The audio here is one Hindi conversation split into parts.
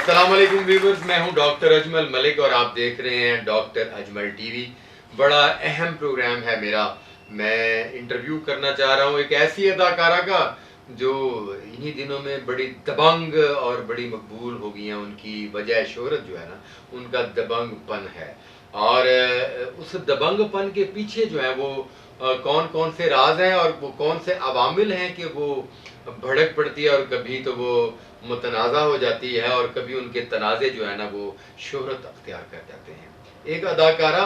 अस्सलाम वालेकुम व्यूअर्स, मैं हूं डॉक्टर अजमल मलिक और आप देख रहे हैं डॉक्टर अजमल टीवी। बड़ा अहम प्रोग्राम है मेरा। मैं इंटरव्यू करना चाह रहा हूं एक ऐसी अदाकारा का जो इन्हीं दिनों में बड़ी दबंग और बड़ी मकबूल हो गई हैं। उनकी वजह शोहरत जो है ना, उनका दबंगपन है। और उस दबंगपन के पीछे जो है वो कौन कौन से राज हैं और वो कौन से अवामिल हैं कि वो भड़क पड़ती है और कभी तो वो मुतनाज़ा हो जाती है और कभी उनके तनाज़े जो है ना वो शोहरत अख्तियार कर जाते हैं। एक अदाकारा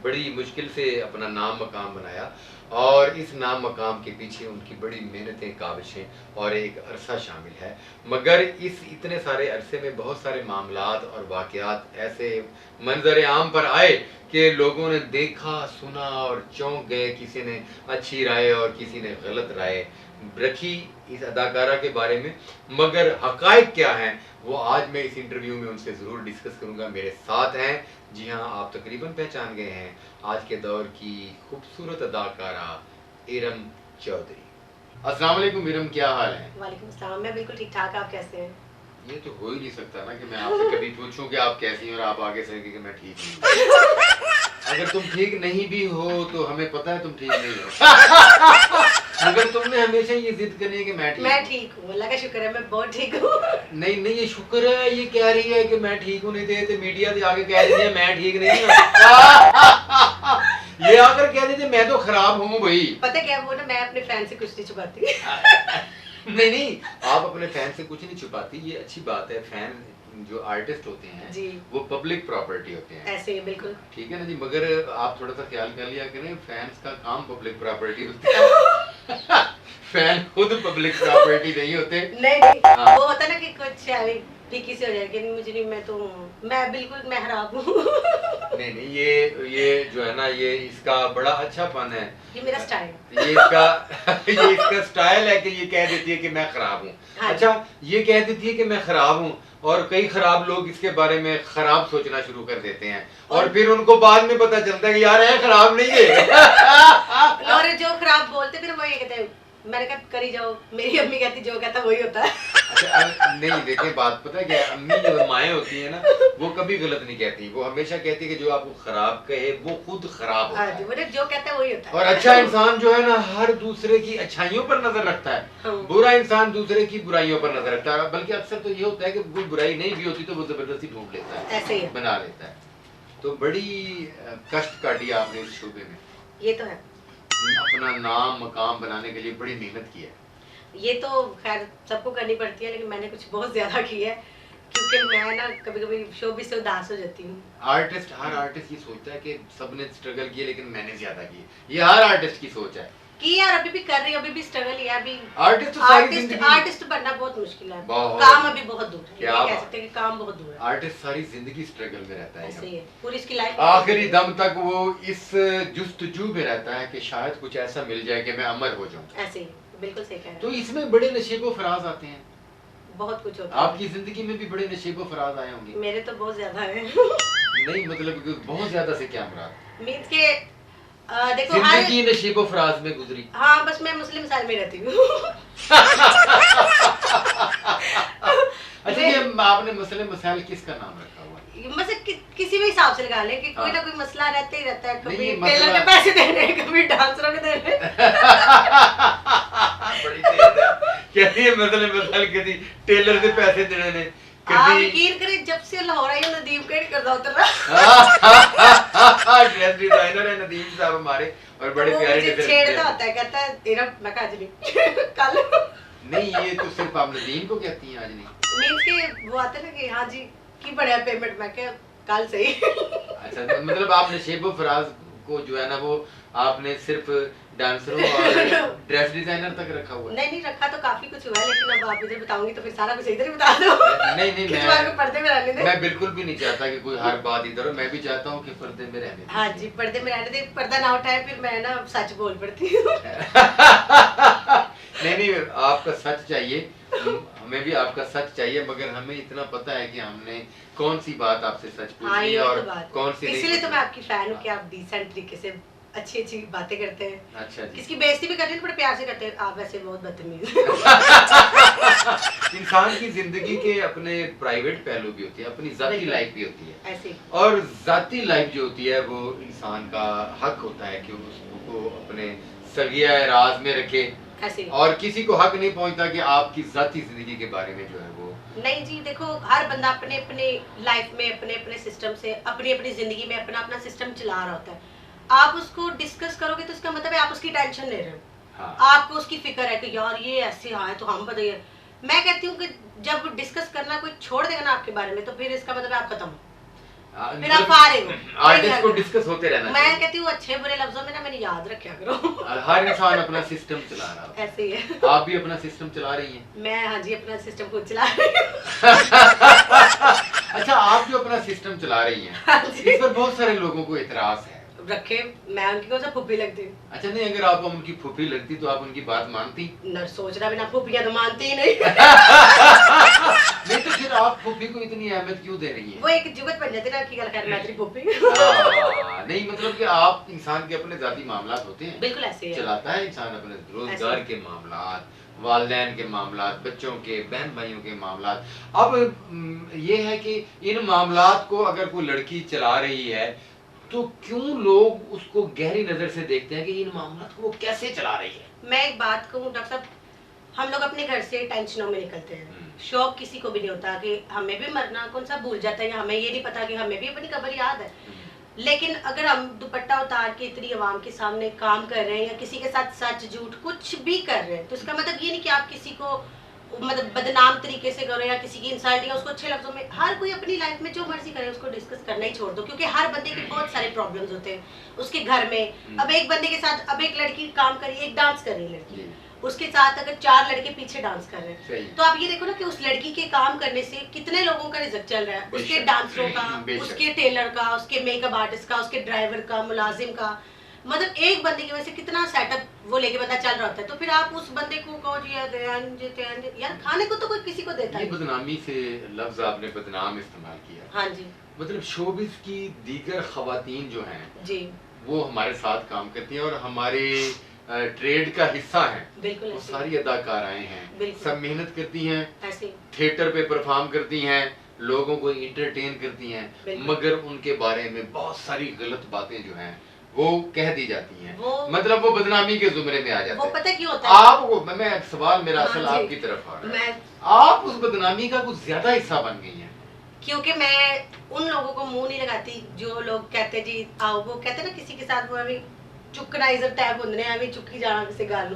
बड़ी मुश्किल से अपना नाम मकाम बनाया और इस नाम मकाम के पीछे उनकी बड़ी मेहनतें, काविशें और एक अरसा शामिल है। मगर इस इतने सारे अरसे में बहुत सारे मामलात और वाक़यात ऐसे मंजर आम पर आए कि लोगों ने देखा, सुना और चौंक गए। किसी ने अच्छी राय और किसी ने गलत राय रखी इस अदाकारा के बारे में। मगर हकायक क्या हैं वो आज मैं इस इंटरव्यू में उनसे ज़रूर डिस्कस करूंगा। मेरे साथ हैं, जी हाँ, आप तकरीबन पहचान गए हैं, आज के दौर की खूबसूरत अदाकारा इरम चौधरी। अस्सलाम वालेकुम इरम, क्या हाल है? वालेकुम अस्सलाम, मैं बिल्कुल ठीक ठाक। आप कैसे हैं? ये तो हो ही नहीं सकता ना कि मैं आपसे कभी पूछूं कि आप कैसी हैं और आप आगे से कि मैं ठीक हूँ। अगर तुम ठीक नहीं भी हो तो हमें पता है तुम ठीक नहीं हो। अगर तुमने हमेशा ये जिद करनी है कि मैं ठीक हूँ, अल्लाह का शुक्र है, मैं बहुत ठीक हूँ। नहीं नहीं, ये शुक्र है, ये कह रही है कि मैं ठीक हूँ, नहीं थे मीडिया से आगे कह रही है मैं ठीक नहीं हूँ। ये आकर कह रही थी मैं तो खराब हूँ भाई। पता क्या, वो ना मैं अपने फैन से कुछ नहीं छुपाती। नहीं नहीं, आप अपने फैन से कुछ नहीं छुपाती, ये अच्छी बात है। फैन जो आर्टिस्ट होते हैं जी, वो पब्लिक प्रॉपर्टी होते हैं। ऐसे ही बिल्कुल ठीक है ना जी। मगर आप थोड़ा सा ख्याल कर लिया करें, फैंस का काम पब्लिक प्रॉपर्टी होती है। फैन खुद पब्लिक प्रॉपर्टी नहीं होते। नहीं नहीं, हाँ। वो होता ना कि कुछ फीकी से हो जाएगी, मुझे नहीं, मैं बिल्कुल मैं खराब हूँ। नहीं नहीं, ये जो है ना, ये इसका बड़ा अच्छा फन है, ये मेरा स्टाइल, ये इसका स्टाइल है कि ये कह देती है कि मैं खराब हूँ। हाँ, अच्छा, ये कह देती है कि मैं खराब हूँ और कई खराब लोग इसके बारे में खराब सोचना शुरू कर देते हैं और फिर उनको बाद में पता चलता है कि यार है खराब नहीं है। और जो खराब बोलते फिर वो ये कहते हैं, मैंने कहा करी जाओ, मेरी अम्मी कहती जो कहता वही होता है। अच्छा, नहीं देखिए, बात पता है क्या, अम्मी जो माएँ होती है ना, वो कभी गलत नहीं कहती। वो हमेशा कहती है कि जो आपको खराब कहे वो खुद खराब होता है। वो जो कहता है वही होता है। और अच्छा इंसान जो है ना, हर दूसरे की अच्छाइयों पर नजर रखता है। हाँ। बुरा इंसान दूसरे की बुराइयों पर नजर रखता है। बल्कि अक्सर तो ये होता है कि कोई बुराई नहीं भी होती तो वो जबरदस्ती ढूंढ लेता है, ऐसे ही बना लेता है। तो बड़ी कष्ट काटी आपने इस शोबे में। ये तो है, अपना नाम मकाम बनाने के लिए बड़ी मेहनत की है। ये तो खैर सबको करनी पड़ती है, लेकिन मैंने कुछ बहुत ज्यादा की है, क्योंकि मैं ना कभी कभी शोबिज़ से उदास हो जाती हूँ। हर आर्टिस्ट ये सोचता है कि सबने स्ट्रगल किया लेकिन मैंने ज्यादा की। ये हर आर्टिस्ट की सोच है कि यार अभी भी कर रही हूँ, अभी भी स्ट्रगल है। अभी आर्टिस्ट बनना बहुत मुश्किल है, काम अभी बहुत दूर है। ये कह सकते हैं कि काम बहुत दूर है। आर्टिस्ट सारी जिंदगी स्ट्रगल में रहता है, ऐसे ही है, पूरी इसकी लाइफ आखिरी दम तक वो इस जुस्तजू में रहता है कि शायद कुछ ऐसा मिल जाए कि मैं अमर हो जाऊं। ऐसे ही, बिल्कुल सही कह रहे हैं। तो इसमें बड़े नशेबो फराज आते हैं, बहुत कुछ होता है। आपकी जिंदगी में भी बड़े नशेबो फराज आए होंगे। मेरे तो बहुत ज्यादा है। नहीं मतलब बहुत ज्यादा से क्या मुराद? मींस के देखो जिंदगी नशेबो फराज में गुजरी। हाँ, बस मैं मुस्लिम साल में रहती हूँ। अच्छा, ये आपने मसले मसाइल किसका नाम रखा हुआ है? मतलब किसी भी हिसाब से लगा ले कि कोई ना कोई मसला रहता ही रहता है। कभी टेलर के पैसे देने, कभी डांसरों के देने। बड़ी तेज है, कहती है मसले मसाइल, कहती टेलर से पैसे देने ने। आप यकीन करें, जब से लाहौर आई नदीम का नहीं करता उतर ड्रेस डिजाइनर है नदीम साहब हमारे, और बड़े प्यारे छेड़ता होता है, कहता है तेरा मैं आज नहीं कल नहीं। ये तो सिर्फ आप नदीम को कहती हैं, आज नहीं। मींस के वो आते ना कि हाँ जी की बढ़िया पेमेंट, मैं क्या कल सही। अच्छा, मतलब आपने शेबो फराज को जो है ना वो आपने सिर्फ डांसरों और ड्रेस डिजाइनर तक रखा हुआ है? नहीं रखा तो काफी कुछ हुआ है, लेकिन अब आप इधर बताऊंगी तो फिर सारा कुछ इधर ही बता दो। नहीं नहीं, मैं पर्दे में रहने दे। मैं बिल्कुल भी नहीं चाहता कि कोई हर बात इधर हो। मैं भी चाहता हूँ कि पर्दे में रहने दे। हाँ जी, पर्दे में रहने दे, पर्दा ना उठाए फिर मैं ना सच बोल पड़ती हूँ। नहीं, आपका सच चाहिए, हमें भी आपका सच चाहिए, मगर हमें इतना पता है कि हमने कौन सी बात आपसे सच पूछी है और कौन सी नहीं। इसलिए तो मैं आपकी फैन हूँ कि आप डिसेंट तरीके से अच्छी अच्छी बातें करते हैं। अच्छा जी। किसकी बेइज्जती भी करते हैं बड़े प्यार से करते हैं। आप वैसे बहुत बदतमीज। इंसान की जिंदगी के अपने प्राइवेट पहलू भी होते हैं, अपनी जाती बिल्कुल। लाइफ भी होती है, ऐसे और जाती लाइफ जो होती है वो इंसान का हक होता है कि उसको अपने सगिया राज में रखे, ऐसे और किसी को हक नहीं पहुंचता कि आपकी जाती जिंदगी के बारे में जो है वो। नहीं जी, देखो हर बंदा अपने अपने लाइफ में अपने अपने सिस्टम से अपनी अपनी जिंदगी में अपना अपना सिस्टम चला रहा होता है। आप उसको डिस्कस करोगे तो इसका मतलब है आप उसकी टेंशन ले रहे हो। हाँ। आपको उसकी फिक्र है कि यार ये ऐसे आए तो हम बताइए। मैं कहती हूँ कि जब डिस्कस करना कोई छोड़ देगा ना आपके बारे में तो फिर इसका मतलब है आप खत्म हो। फिर आप फारे हो। आर्टिस्ट को डिस्कस होते रहना मैं चाहिए। कहती हूँ अच्छे बुरे लफ्जों में ना मैंने याद रखा करो। हर इंसान अपना सिस्टम चला रहा है। ऐसे ही है। आप भी अपना सिस्टम चला रही हैं। मैं हाँ जी अपना सिस्टम खुद चला रही हूँ। अच्छा, आप जो अपना सिस्टम चला रही हैं, हाँ जी। इस पर बहुत सारे लोगों को इतराज है। रखे मैं उनकी कौन सा फुप्पी लगती हूँ। अच्छा, नहीं, अगर आप उनकी फूफी लगती तो आप उनकी बात मानती? न सोचना बिना फुप्पियाँ तो मानती ही नहीं। नहीं तो फिर आप फूफी को इतनी अहमियत क्यों दे रही हैं? वो एक जुगत बन जाती है ना कि गल खैर मैं तेरी फुप्पी। नहीं, मतलब कि आप इंसान के अपने जाती मामलात होते हैं। बिल्कुल ऐसे है। चलाता है इंसान अपने रोजगार के मामलात, वालिदैन के मामलात, बच्चों के, बहन भाइयों के मामलात। अब ये है कि इन मामलात को अगर कोई लड़की चला रही है तो क्यों लोग उसको गहरी नजर से देखते हैं कि इन मामलात को वो कैसे चला रही है? मैं एक बात कहूँ डॉक्टर साहब, हम लोग अपने घर से टेंशनों में निकलते हैं। शौक किसी को भी नहीं होता कि हमें भी मरना कौन सा भूल जाता है, या हमें ये नहीं पता कि हमें भी अपनी कब्र याद है। लेकिन अगर हम दुपट्टा उतार के इतनी आवाम के सामने काम कर रहे हैं या किसी के साथ सच झूठ कुछ भी कर रहे हैं तो इसका मतलब ये नहीं कि आप किसी को मतलब बदनाम तरीके से करो या किसी की इंसल्ट या उसको अच्छे लफ्जों में। हर कोई अपनी लाइफ में जो मर्जी करे उसको डिस्कस करना ही छोड़ दो, क्योंकि हर बंदे के बहुत सारे प्रॉब्लम्स होते हैं उसके घर में। अब एक बंदे के साथ अब एक लड़की काम कर रही है, एक डांस कर रही है लड़की, उसके साथ अगर 4 लड़के पीछे डांस कर रहे हैं तो आप ये देखो ना कि उस लड़की के काम करने से कितने लोगों का रिजल्ट चल रहा है, उसके डांसरों का, उसके टेलर का, उसके मेकअप आर्टिस्ट का, उसके ड्राइवर का, मुलाजिम का। मतलब एक बंदे की वजह से कितना सेटअप वो लेके बंदा चल रहा होता है। तो फिर आप उस बंदे को कहो जी यार खाने को तो कोई किसी को देता है। बदनामी से लफ्ज आपने बदनाम इस्तेमाल किया। हाँ जी। मतलब शोबिस की दीगर खवातीन जो हैं जी वो हमारे साथ काम करती हैं और हमारे ट्रेड का हिस्सा हैं। बिल्कुल वो सारी अदाकाराएं हैं, सब मेहनत करती हैं, ऐसे थिएटर पे परफॉर्म करती हैं, लोगों को इंटरटेन करती हैं, मगर उनके बारे में बहुत सारी गलत बातें जो हैं वो कह दी जाती हैं, मतलब वो बदनामी के जुमरे में आ जाते हैं। वो पता क्यों होता है? आप मैं सवाल मेरा असल आपकी तरफ आ रहा है, आप उस बदनामी का कुछ ज्यादा हिस्सा बन गई हैं। क्योंकि मैं उन लोगों को मुंह नहीं लगाती जो लोग कहते जी आओ, वो कहते ना किसी के साथ वो अभी चुकनाइजर टैब होने अभी चुकी जाना किसी गाल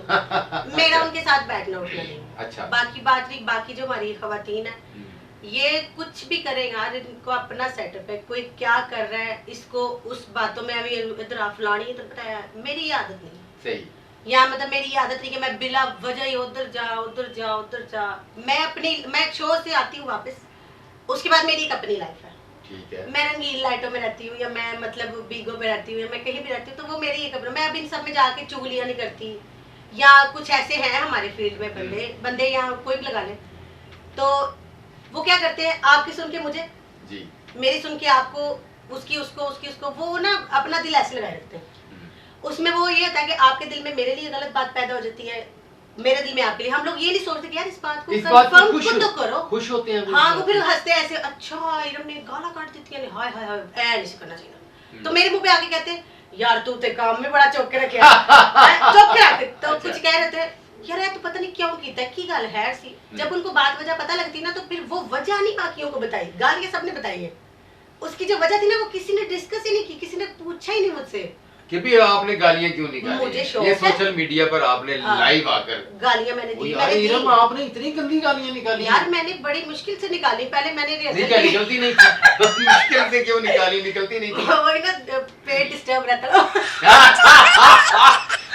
मेरा उनके साथ बैठना उठना नहीं। अच्छा, बाकी बात रही बाकी जो हमारी खवातीन है ये कुछ भी करेगा, इनको अपना सेटअप है, कोई क्या कर रहा है इसको उस बातों में अभी इधर फलानी इधर बताया। मेरी आदत नहीं सही, या मतलब मेरी आदत नहीं कि मैं बिला वजह ही उधर जा उधर जा उधर जा। मैं शो से आती हूँ वापस, उसके बाद मेरी एक अपनी लाइफ है। ठीक है, मैं रंगीन लाइटों में रहती हूँ या मैं मतलब बीगो में रहती हूँ या मैं कहीं भी रहती हूँ तो वो मेरी एक अपनी। मैं अब इन सब में जाके चुगलियाँ नहीं करती, या कुछ ऐसे हैं हमारे फील्ड में बंदे या कोई भी लगा ले तो वो क्या करते हैं आपकी सुन के मुझे जी, मेरी सुन के आपको, उसकी उसको उसकी उसको, वो ना अपना दिल ऐसे लगाए रखते हैं। उसमें वो ये होता है कि आपके दिल में मेरे लिए गलत बात पैदा हो जाती है, मेरे दिल में आपके लिए। हम लोग ये नहीं सोचते कि यार इस बात को कंफर्म खुद तो करो, खुश होते हैं। हाँ वो फिर हंसते हैं ऐसे, अच्छा इरम ने गाला काट देती है, हाय हाय हाय ऐसे करना चाहिए। तो मेरे मुंह पे आके कहते हैं यार तू ते काम में बड़ा चौक के रखे चौक के रखे तो कुछ कह रहे थे यार तो पता नहीं क्यों कीता है की गल है सी। जब उनको बात वजह पता लगती ना तो फिर वो वजह नहीं बाकियों को बताई, गालियां सबने बताई है। उसकी जो वजह थी ना वो किसी ने डिस्कस ही नहीं की, किसी ने पूछा ही नहीं मुझसे कि भी आपने गालियां क्यों निकाली। मुझे शौक ये है सोशल मीडिया पर आपने लाइव आकर गालियां मैंने दी। आपने इतनी गंदी गालियां निकाली यार मैंने बड़ी मुश्किल से निकाली। पहले मैंने निकलती नहीं थी मुश्किल से क्यों निकाली, निकलती नहीं थी वही ना पेट डिस्टर्ब रहता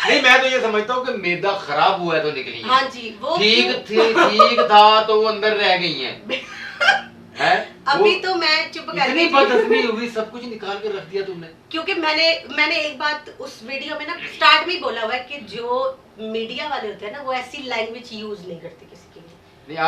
नहीं, मैं तो ये समझता हूँ कि मैदा खराब हुआ है तो निकली है। हाँ जी, वो ठीक था तो वो अंदर रह गई है अभी तो मैं चुप कर इतनी बदहजमी हुई, सब कुछ निकाल कर रख दिया तुमने। क्योंकि मैंने एक बात उस वीडियो में ना स्टार्ट में ही बोला हुआ है कि जो मीडिया वाले होते हैं ना वो ऐसी लैंग्वेज यूज नहीं करते किसी के लिए। नहीं,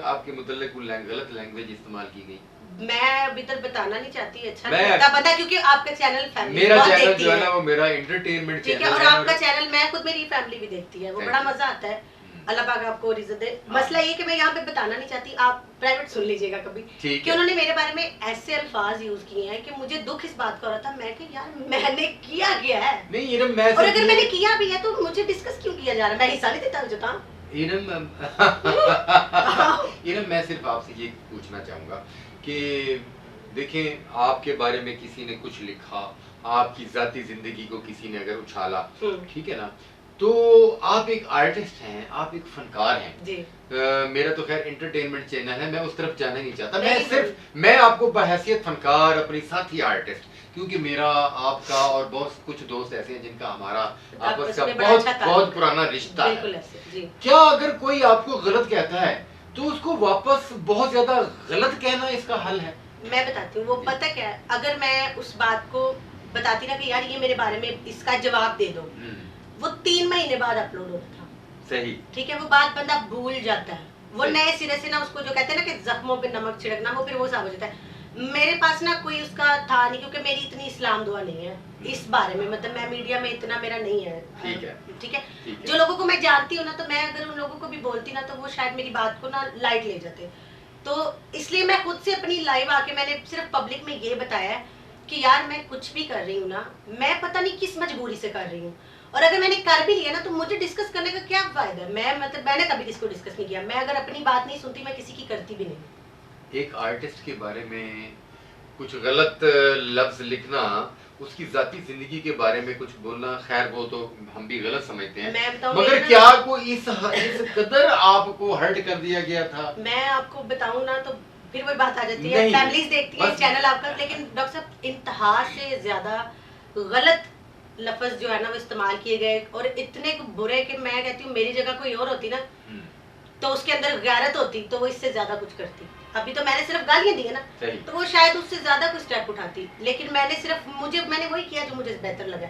आपके मुतल्लिक गलत लैंग्वेज इस्तेमाल की गई। मैं अभी तक बताना नहीं चाहती, अच्छा नहीं लगता पता, क्योंकि आपका चैनल फैमिली मेरा चैनल जो है ना वो मेरा एंटरटेनमेंट चैनल है और आपका चैनल मैं खुद मेरी फैमिली भी देखती है, वो बड़ा मजा आता है। अल्लाह पाक आपको रिज़्क़ दे। मसला ये कि मैं यहाँ पे बताना नहीं चाहती, आप प्राइवेट सुन लीजिएगा कभी कि उन्होंने मेरे बारे में ऐसे अल्फाज यूज किए हैं कि मुझे दुख इस बात का हो रहा था। मैं कि यार मैंने किया क्या है, नहीं इरम मैं और अगर मैंने किया भी है तो मुझे डिस्कस क्यों किया जा रहा है, मैं हिस्सा नहीं देता मुझे। इरम मैं सिर्फ आपसे ये पूछना चाहूंगा कि देखें, आपके बारे में किसी ने कुछ लिखा, आपकी जाती जिंदगी को किसी ने अगर उछाला, ठीक है ना, तो आप एक आर्टिस्ट हैं, आप एक फनकार हैं जी। मेरा तो खैर एंटरटेनमेंट चैनल है, मैं उस तरफ जाना नहीं चाहता। मैं आपको बहैसियत फनकार, अपनी साथी आर्टिस्ट, क्योंकि मेरा आपका और बहुत कुछ दोस्त ऐसे हैं जिनका हमारा आपस का बहुत पुराना रिश्ता है। क्या अगर कोई आपको गलत कहता है तो उसको वापस बहुत ज्यादा गलत कहना इसका हल है? मैं बताती हूँ, वो पता क्या है, अगर मैं उस बात को बताती ना कि यार ये मेरे बारे में इसका जवाब दे दो, वो 3 महीने बाद अपलोड होता था। सही, ठीक है, वो बात बंदा भूल जाता है, वो नए सिरे से ना उसको जो कहते हैं ना कि जख्मों पे नमक छिड़कना, वो फिर वो साफ हो जाता है। मेरे पास ना कोई उसका था नहीं, क्योंकि मेरी इतनी इस्लाम दुआ नहीं है इस बारे में, मतलब मैं मीडिया में इतना मेरा नहीं है। ठीक है, जो लोगों को मैं जानती हूँ ना, तो मैं अगर उन लोगों को भी बोलती ना तो वो शायद मेरी बात को ना लाइट ले जाते। तो इसलिए मैं खुद से अपनी लाइव आके मैंने सिर्फ पब्लिक में ये बताया है कि यार मैं कुछ भी कर रही हूँ ना, मैं पता नहीं किस मजबूरी से कर रही हूँ, और अगर मैंने कर भी लिया ना तो मुझे डिस्कस करने का क्या फायदा है। मैंने कभी इसको डिस्कस नहीं किया, मैं अगर अपनी बात नहीं सुनती मैं किसी की करती भी नहीं। एक आर्टिस्ट के बारे में कुछ गलत लफ्ज लिखना, उसकी जाती जिंदगी के बारे में कुछ बोलना, खैर वो तो हम भी गलत समझते हैं, मगर क्या कोई इस कदर आपको हर्ट कर दिया गया था? मैं आपको बताऊं ना तो फिर वही बात आ जाती है, फैमिलीज देखती है चैनल आपका, लेकिन डॉक्टर साहब इंतहा से ज्यादा गलत लफ्ज जो है ना वो इस्तेमाल किए गए, और इतने बुरे कि मैं कहती हूँ मेरी जगह कोई और होती ना तो उसके अंदर गैरत होती तो वो इससे ज्यादा कुछ करती। अभी तो मैंने सिर्फ गालियां दी है ना, तो वो शायद उससे ज्यादा कुछ स्टेप उठाती, लेकिन मैंने वही किया जो मुझे बेहतर लगा।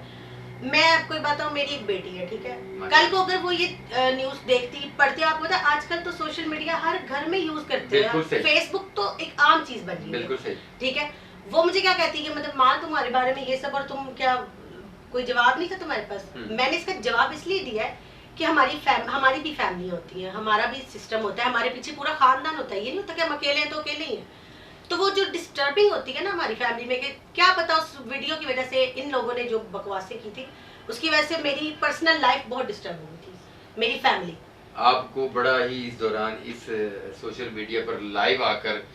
मैं आपको एक बताऊं, मेरी एक बेटी है, ठीक है, कल को अगर वो ये न्यूज देखती पढ़ती, आपको पता है आजकल तो सोशल मीडिया हर घर में यूज करते हैं, फेसबुक तो एक आम चीज बन रही है, ठीक है, वो मुझे क्या कहती है कि मतलब माँ तुम्हारे बारे में ये सब, और तुम क्या कोई जवाब नहीं था तुम्हारे पास? मैंने इसका जवाब इसलिए दिया है कि हमारी भी फैमिली होती है, हमारा भी सिस्टम होता है, हमारे पीछे पूरा खानदान होता है, ये नहीं होता कि हम अकेले हैं तो अकेले ही हैं। तो वो जो डिस्टर्बिंग होती है ना हमारी फैमिली में, कि क्या पता उस वीडियो की वजह से इन लोगों ने जो बकवासें की थी उसकी वजह से मेरी पर्सनल लाइफ बहुत डिस्टर्ब हो गई थी, मेरी फैमिली। आपको बड़ा ही इस दौरान इस सोशल मीडिया पर लाइव आकर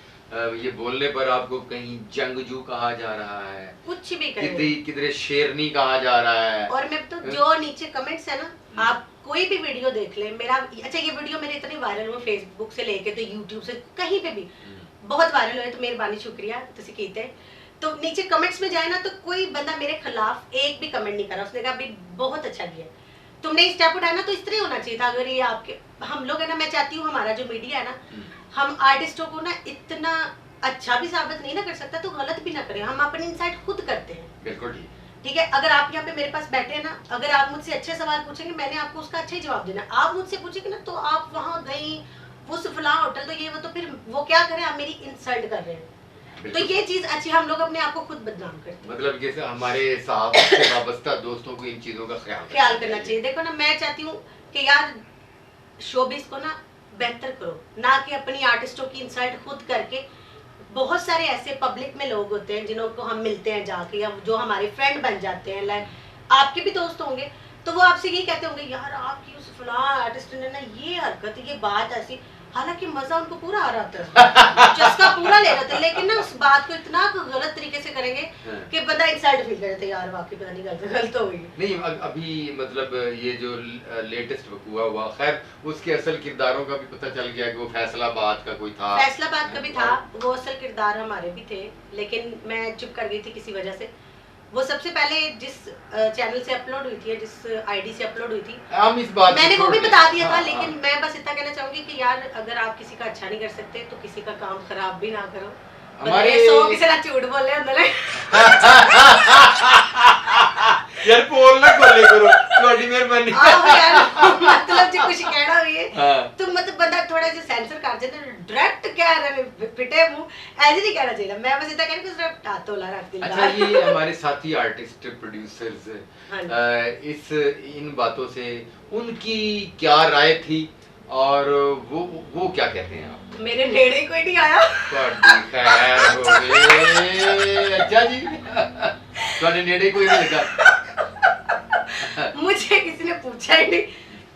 ये बोलने पर आपको कहीं जंगजू कहा जा रहा है, कुछ भी किधर शेरनी कहा जा रहा है, और मैं तो जो नीचे कमेंट्स है ना, आप कोई भी वीडियो देख ले मेरा, अच्छा ये वीडियो मेरे इतने वायरल हुए फेसबुक से लेके तो यूट्यूब से कहीं पे भी बहुत वायरल हुए, तो मेहरबानी शुक्रिया तुसी कीते। तो नीचे कमेंट्स में जाए ना तो कोई बंदा मेरे खिलाफ एक भी कमेंट नहीं करा, उसने कहा भाई बहुत अच्छा किया तुमने स्टेप उठाया ना, तो इस तरह होना चाहिए था। अगर ये आपके हम लोग है ना, मैं चाहती हूँ हमारा जो मीडिया है ना, हम आर्टिस्टों को ना इतना अच्छा भी साबित नहीं ना कर सकता तो गलत भी ना करें, हम अपनी इनसाइट खुद करते हैं। बिल्कुल ठीक है, अगर आप यहाँ पे मेरे पास बैठे हैं ना, अगर आप मुझसे अच्छे सवाल पूछेंगे मैंने आपको उसका अच्छा ही जवाब देना, आप मुझसे पूछेंगे ना तो आप वहाँ गई उस फलां होटल तो ये वो, तो फिर वो क्या करें, आप मेरी इंसल्ट कर रहे हैं, तो ये चीज अच्छी, हम लोग अपने आप को खुद बदनाम करते हैं। मतलब जैसे हमारे साहब से वाबस्ता दोस्तों को इन चीजों का ख्याल करना चाहिए। देखो ना, मैं चाहती हूँ कि यार शोबिस को ना बेहतर करो, ना कि अपनी आर्टिस्टों की इंसल्ट खुद करके। बहुत सारे ऐसे पब्लिक में लोग होते हैं जिन्हों को हम मिलते हैं जाके, या जो हमारे फ्रेंड बन जाते हैं, लाइक आपके भी दोस्त होंगे, तो वो आपसे यही कहते होंगे यार आपकी उस फलां आर्टिस्ट ने ना ये हरकत, ये बात ऐसी, हालांकि मजा उनको पूरा आ रहा था, जिसका पूरा ले रहा था, लेकिन ना उस बात को इतना गलत तरीके से करेंगे कि बंदा इंसल्ट फील करते यार वाकई पता नहीं गलत हो गई। नहीं अभी मतलब ये जो लेटेस्ट हुआ खैर उसके असल किरदारों का भी पता चल गया कि वो फैसलाबाद का कोई था, फैसलाबाद का भी था, वो असल किरदार हमारे भी थे, लेकिन मैं चुप कर गई थी किसी वजह से। वो सबसे पहले जिस चैनल से अपलोड हुई थी, जिस आईडी से अपलोड हुई थी, हम इस बात मैंने वो भी बता दिया था, लेकिन मैं बस इतना कहना चाहूंगी कि यार अगर आप किसी का अच्छा नहीं कर सकते तो किसी का काम खराब भी ना करो। हमारे किसी ना झूठ बोले अंदर यार बोलना खोले करो ਤੁਹਾਡੀ ਮਿਹਰਬਾਨੀ मतलब जो कुछ कहना हुई है तो मतलब बंदा थोड़ा सा सेंसर कर देता, डायरेक्ट कह रहे पिटे मुंह ऐसे नहीं कहना चाहिए। मैं बस इतना कहना कि सिर्फ हाथोला रख दिल। अच्छा ये हमारे साथी आर्टिस्ट प्रोड्यूसर्स इस इन बातों से उनकी क्या राय थी और वो क्या कहते हैं आप? मेरे नेड़े कोई नहीं आया। ਤੁਹਾਡੀ खैर होवे। अच्छा जी ਤੁਹਾਡੇ नेड़े कोई नहीं लगा? मुझे किसी ने पूछा ही नहीं,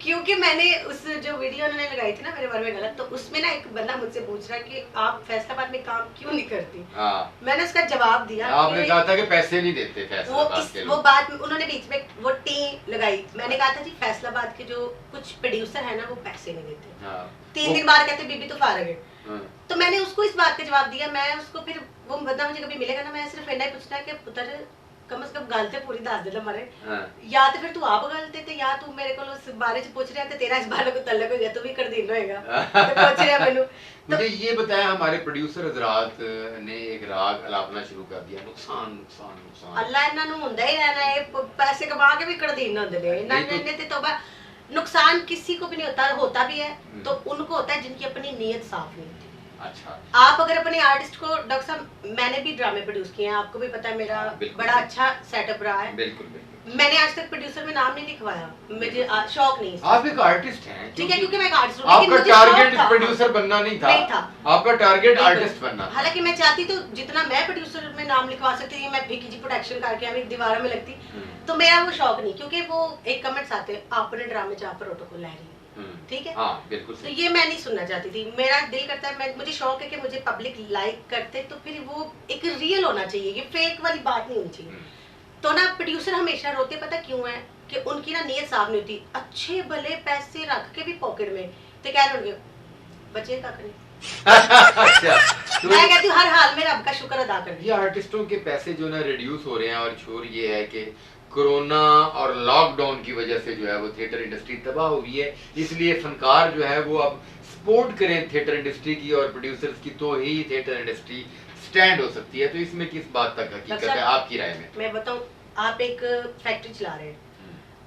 क्योंकि मैंने उस जो वीडियो उन्होंने लगाई थी ना मेरे बारे में गलत, तो उसमें ना एक बंदा मुझसे पूछ रहा है कि आप फैसलाबाद में काम क्यों नहीं करती। हाँ। मैंने उसका जवाब दिया, आपने कहा था कि पैसे नहीं देते फैसलाबाद के लोग। वो बात उन्होंने बीच में वो टी लगाई। मैंने कहा था जी फैसलाबाद के जो कुछ प्रोड्यूसर है ना वो पैसे नहीं देते। हाँ। 3 दिन बाद कहते बीबी तो फारग है। हाँ। तो मैंने उसको इस बात का जवाब दिया। मैं उसको फिर वो बंदा मुझे कभी मिलेगा ना, मैं सिर्फ इतना ही पूछना है कि पुत्र कम से कम गलते पूरी दस दे मारे। हाँ। या तो फिर तू आप गलते थे या तू मेरे को उस बारे च पूछ रहा है, तेरा इस बारे को तल्लक हो गया, तू भी कर दिन होएगा तो पूछ रहा मैनू। तो मुझे ये बताया, हमारे प्रोड्यूसर हजरात ने एक राग अलापना शुरू कर दिया, नुकसान नुकसान नुकसान। अल्लाह इन्हां नूं हुंदा ही रहना है, पैसे कमा के भी कर दिन होंदे ने इन्हां ने ते तौबा। नुकसान किसी को भी नहीं होता भी है तो उनको होता है जिनकी अपनी नीयत साफ नहीं होती। अच्छा। आप अगर अपने आर्टिस्ट को, डॉक्टर साहब मैंने भी ड्रामे प्रोड्यूस किए हैं, आपको भी पता है मेरा बड़ा अच्छा सेटअप रहा है। बिल्कुल बिल्कुल। मैंने आज तक प्रोड्यूसर में नाम नहीं लिखवाया, मुझे शौक नहीं। आप एक आर्टिस्ट हैं, ठीक है, क्योंकि मैं एक आर्टिस्ट हूं, आपका टारगेट प्रोड्यूसर बनना नहीं था, आपका टारगेट आर्टिस्ट बनना। हालांकि मैं चाहती तो जितना मैं प्रोड्यूसर में नाम लिखवा सकती थी, मैं भिकी जी प्रोडक्शन करके हमें दीवारों में लगती, तो मेरा वो शौक नहीं, क्योंकि वो एक कमेंट्स आते हैं अपने ड्रामे च आप प्रोटोकॉल ला रही है, ठीक है। हाँ, बिल्कुल तो ये मैं नहीं सुनना चाहती थी। मेरा दिल करता है, मुझे शौक है कि मुझे पब्लिक लाइक करते, तो फिर वो एक रियल होना चाहिए, ये फेक वाली बात नहीं होनी चाहिए। तो ना प्रोड्यूसर हमेशा रोते, पता क्यों है कि उनकी ना नीयत साफ नहीं होती। अच्छे भले पैसे रख के भी पॉकेट में तो कह रहे होंगे बचे तक नहीं। अच्छा, तो मैं कहती हूँ हर हाल में रब का शुक्र अदा कर। ये आर्टिस्टों के पैसे जो ना रिड्यूस हो रहे हैं, और छोर ये है कि कोरोना और लॉकडाउन की वजह से जो है वो थिएटर इंडस्ट्री तबाह हुई है, इसलिए फनकार जो है वो अब सपोर्ट करें थिएटर इंडस्ट्री की और प्रोड्यूसर्स की, तो ही थिएटर इंडस्ट्री स्टैंड हो सकती है। तो इसमें किस बात तक हकीकत है आपकी राय में? मैं बताऊं, आप एक फैक्ट्री चला रहे हैं,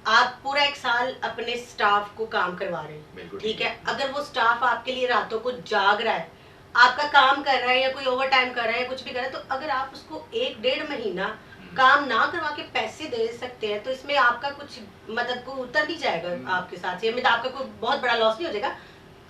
आप पूरा 1 साल अपने स्टाफ को काम करवा रहे हैं, ठीक है। अगर वो स्टाफ आपके लिए रातों को जाग रहा है, आपका काम कर रहा है या कोई ओवर टाइम कर रहा है या कुछ भी कर रहा है, तो अगर आप उसको 1-1.5 महीना काम ना करवा के पैसे दे सकते हैं, तो इसमें आपका कुछ मतलब को उतर नहीं जाएगा आपके साथ, ये मतलब आपका कोई बहुत बड़ा लॉस नहीं हो जाएगा।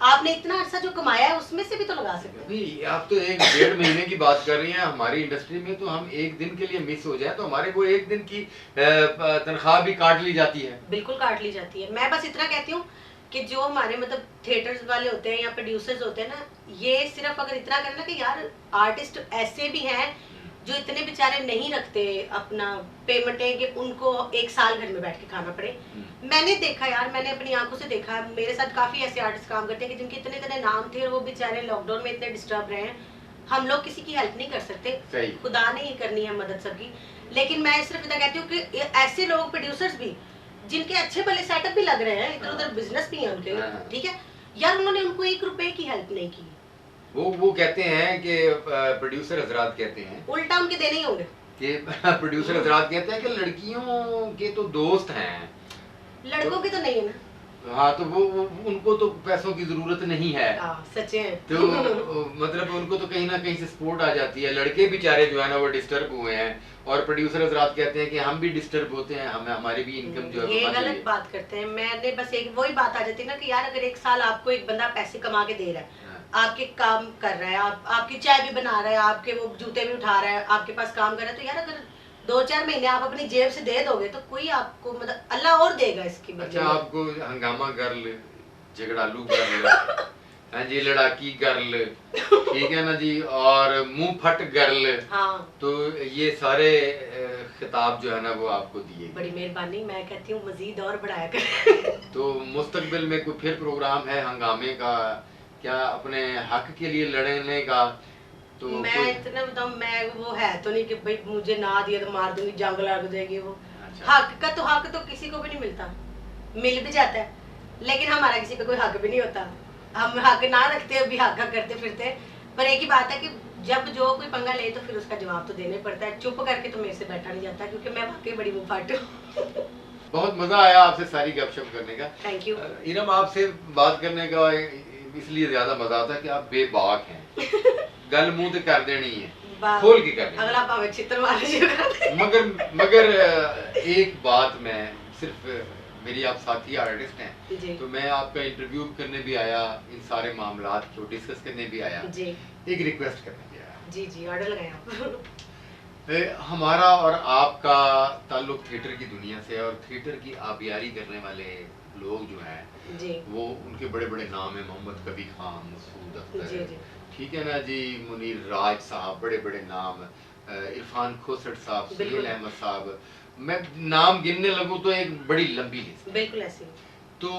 आपने इतना अर्सा जो कमाया है उसमें से भी तो लगा सकते हैं। आप तो 1-1.5 महीने की बात कर रही हैं। हमारी इंडस्ट्री में तो हम एक दिन के लिए मिस हो जाए तो हमारे को एक दिन की तनख्वाह भी काट ली जाती है। बिल्कुल काट ली जाती है। मैं बस इतना कहती हूँ कि जो हमारे मतलब थिएटर्स वाले होते हैं या प्रोड्यूसर्स होते हैं ना, ये सिर्फ अगर इतना करना कि यार आर्टिस्ट ऐसे भी हैं जो इतने बेचारे नहीं रखते अपना पेमेंटें कि उनको 1 साल घर में बैठ के खाना पड़े। मैंने देखा यार, मैंने अपनी आंखों से देखा, मेरे साथ काफी ऐसे आर्टिस्ट काम करते हैं कि जिनके इतने इतने नाम थे और वो बेचारे लॉकडाउन में इतने डिस्टर्ब रहे हैं। हम लोग किसी की हेल्प नहीं कर सकते, खुदा ने ही करनी है मदद सबकी। लेकिन मैं सिर्फ इतना कहती हूँ कि ऐसे लोग प्रोड्यूसर्स भी जिनके अच्छे भले सेटअप भी लग रहे हैं, इधर उधर बिजनेस भी है उनके, ठीक है यार, उन्होंने उनको 1 रुपए की हेल्प नहीं की। वो कहते हैं कि प्रोड्यूसर हजरात कहते हैं, उल्टा उनके देने ही होंगे कि प्रोड्यूसर हजरात कहते हैं कि लड़कियों के तो दोस्त हैं, लड़कों के तो नहीं है ना। हाँ, तो वो उनको तो पैसों की जरूरत नहीं है। सच है। तो मतलब उनको तो कहीं ना कहीं से सपोर्ट आ जाती है। लड़के बेचारे जो है ना वो डिस्टर्ब हुए हैं, और प्रोड्यूसर हजरात कहते हैं कि हम भी डिस्टर्ब होते हैं, हमारी भी इनकम जो है ये गलत बात करते हैं। मैंने बस एक वही बात आ जाती है ना कि यार अगर 1 साल आपको एक बंदा पैसे कमा के दे रहा है, आपके काम कर रहा है, आपकी चाय भी बना रहा है, आपके वो जूते भी उठा रहा है, आपके पास काम कर रहा है, तो यार अगर 2-4 महीने आप अपनी जेब से दे दोगे तो कोई आपको मतलब अल्लाह और देगा इसकी। अच्छा, आपको हंगामा गर्ल, झगड़ालू गर्ल, हाँ जी, लड़ाकी गर्ल, ठीक है ना जी, और मुंह फट गर्ल, हाँ, तो ये सारे खिताब जो है ना वो आपको दिए। बड़ी मेहरबानी, मैं कहती हूँ मजीद और बढ़ाया कर। तो मुस्तकबिल में कोई फिर प्रोग्राम है हंगामे का, क्या अपने हक के लिए लड़ने का? तो मैं इतना बताऊं, मैं वो है तो नहीं कि भाई मुझे ना दिया तो मार दूंगी, जंग लग जाएगी वो। अच्छा। हक तो किसी को भी नहीं मिलता, मिल भी जाता है, लेकिन हमारा किसी पे कोई हक भी नहीं होता। हम हक ना रखते अभी हक करते फिरते। पर एक ही बात है कि जब जो कोई पंगा ले तो फिर उसका जवाब तो देना पड़ता है। चुप करके तो मेरे से बैठा नहीं जाता, क्योंकि मैं वाकई बड़ी मुंह फाट हूँ। बहुत मजा आया आपसे सारी गपशप करने का। Thank you. इरम, आपसे बात करने का इसलिए ज्यादा मजा आता है कि आप बेबाक हैं। गल मुंह ते कर देनी है, खोल के कर देनी। अगला भावे चित्र मारने मगर एक बात मैं सिर्फ मेरी आप साथी आर्टिस्ट हैं, जी तो मैं आपका इंटरव्यू करने भी आया, इन सारे मामलात को डिस्कस करने भी आया, जी एक रिक्वेस्ट करने भी आया। जी जी ऑर्डर लगाए आप। हमारा और आपका ताल्लुक थिएटर की दुनिया से है, और थिएटर की आबियारी करने वाले लोग जो हैं जी वो उनके बड़े बड़े नाम हैं, मोहम्मद कबीर खान, मसूद जी अख्तर, जी ठीक है ना जी, मुनीर राज साहब, बड़े बड़े नाम, इरफान खोसट साहब, सुहेल बिल्कुल अहमद साहब, मैं नाम गिनने लगूं तो एक बड़ी लंबी लिस्ट। बिल्कुल ऐसे ही। तो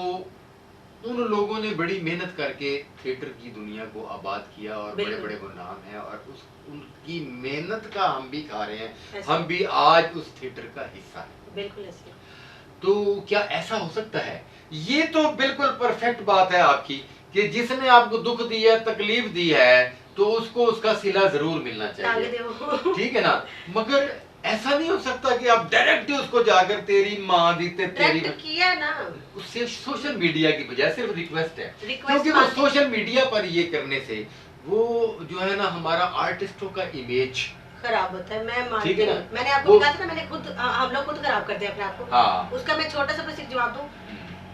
उन लोगों ने बड़ी मेहनत करके थिएटर की दुनिया को आबाद किया, और बड़े बिल्कुल। बड़े वो नाम हैं, और उस उनकी मेहनत का हम भी खा रहे हैं, ऐसे हम भी आज उस थिएटर का हिस्सा हैं। बिल्कुल ऐसे ही। तो क्या ऐसा हो सकता है? ये तो बिल्कुल परफेक्ट बात है आपकी कि जिसने आपको दुख दिया, तकलीफ दी है, तो उसको उसका सिला जरूर मिलना आगे चाहिए, देखो। ठीक है ना? मगर ऐसा नहीं हो सकता कि आप डायरेक्ट ही उसको जाकर तेरी माँ दी तेरी डायरेक्ट किया ना, उससे सोशल मीडिया की बजाय सिर्फ रिक्वेस्ट है, रिक्वेस्ट क्योंकि वो मांगे। सोशल मीडिया पर ये करने से वो जो है ना हमारा आर्टिस्टों का इमेज खराब होता है, मैं मानती ठीक है ना? हूँ। मैंने आपको वो- कहा था ना, मैंने खुद हम लोग खुद खराब करते हैं अपने आप को। हाँ उसका मैं छोटा सा बस एक जवाब दूं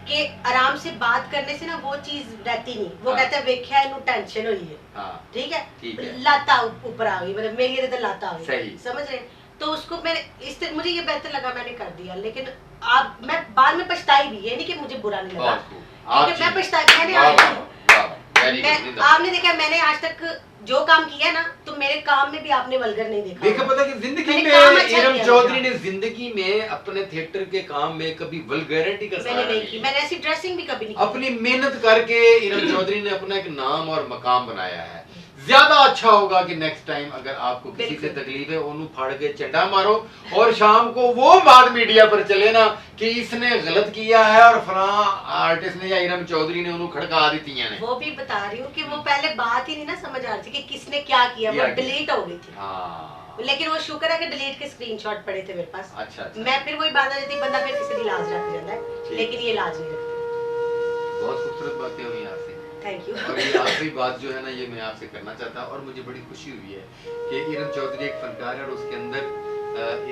कि आराम से बात करने से ना वो चीज रहती नहीं। वो हाँ। कहते हैं वेख्या नु टेंशन हुई है, हाँ ठीक है, ठीक है, लाता ऊपर आ गई, मतलब मेरी तो लाता आ गई, सही। समझ रहे हैं? तो उसको मैंने मुझे ये बेहतर लगा, मैंने कर दिया। लेकिन आप मैं बाद में पछताई भी, ये नहीं कि मुझे बुरा नहीं लगा, बहुत खूब। आप क्योंकि मैं जी- पछताई, मैंने वाह, आज वाह, वाह, very good, मैं जिंदाबाद। आपने देखा, मैंने आज तक जो काम किया ना, तो मेरे काम में भी आपने वल्गर नहीं देखा। देखा, पता कि जिंदगी मैंने में काम अच्छा इरम किया चौधरी मेरा। ने जिंदगी में अपने थिएटर के काम में कभी वल्गैरिटी का मैंने सहारा नहीं नहीं की, लिया। मैंने ऐसी ड्रेसिंग भी कभी नहीं की। अपनी मेहनत करके इरम चौधरी ने अपना एक नाम और मकाम बनाया है। ज्यादा अच्छा होगा कि नेक्स्ट टाइम अगर आपको किसी से बिल्कुल। तकलीफ है, ओनू फाड़ के चंडा मारो, और शाम को वो बात मीडिया पर चले ना कि इसने गलत किया है और फलां आर्टिस्ट ने या इरम चौधरी ने उन्हें खड़का दी ने। वो भी बता रही हूँ कि वो पहले बात ही नहीं ना समझ आ रही थी कि किसने क्या किया, वो डिलीट हो गई थी। हाँ लेकिन वो शुक्र है कि डिलीट के स्क्रीनशॉट पड़े थे मेरे पास। अच्छा, अच्छा। मैं फिर वही बात आ जाती, बंदा फिर किसी की लाज रख जाता है, ठीक। लेकिन ये लाज नहीं रखते। बहुत खूबसूरत बातें हुई आपसे। Thank you. और ये आखिरी बात जो है ना, ये मैं आपसे करना चाहता हूँ, और मुझे बड़ी खुशी हुई है कि इरम चौधरी एक फनकार है, और उसके अंदर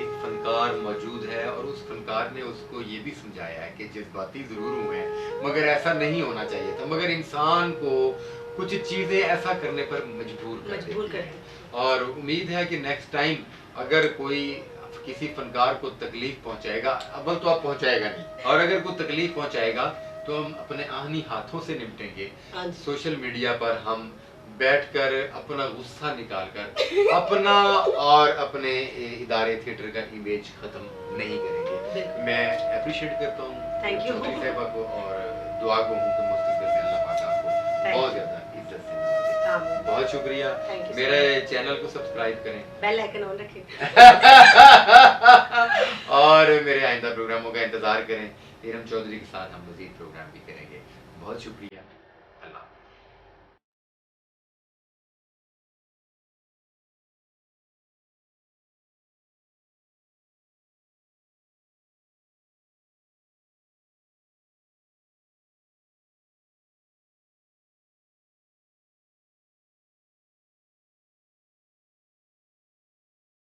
एक फनकार मौजूद है, और उस फनकार ने उसको ये भी समझाया है कि जज्बाती जरूर हुए हैं, मगर ऐसा नहीं होना चाहिए था, मगर इंसान को कुछ चीजें ऐसा करने पर मजबूर कर मजबूर देती कर हैं। देती। और उम्मीद है कि नेक्स्ट टाइम अगर कोई किसी फनकार को तकलीफ पहुंचाएगा, अव्वल तो आप पहुंचाएगा नहीं, और अगर कोई तकलीफ पहुंचाएगा तो हम अपने आहनी हाथों से निपटेंगे। हाँ जी। सोशल मीडिया पर हम बैठकर अपना गुस्सा निकालकर अपना और अपने इदारे थिएटर का इमेज खत्म नहीं करेंगे। बिल्कुल। मैं अप्रिशिएट करता हूँ Thank you। चौधरी साहिबा को, और दुआ को हूँ कि मुस्तकबिल में अल्लाह पाक आपको Thank बहुत you। ज्यादा इज्जत से नवाजे। हाँ, बहुत शुक्रिया। Thank you so मेरे चैनल को सब्सक्राइब करें बेल आइकन ऑन रखें। और मेरे आइंदा प्रोग्रामों का इंतजार करें। इरम चौधरी के साथ हम मजीद प्रोग्राम भी करेंगे। बहुत शुक्रिया।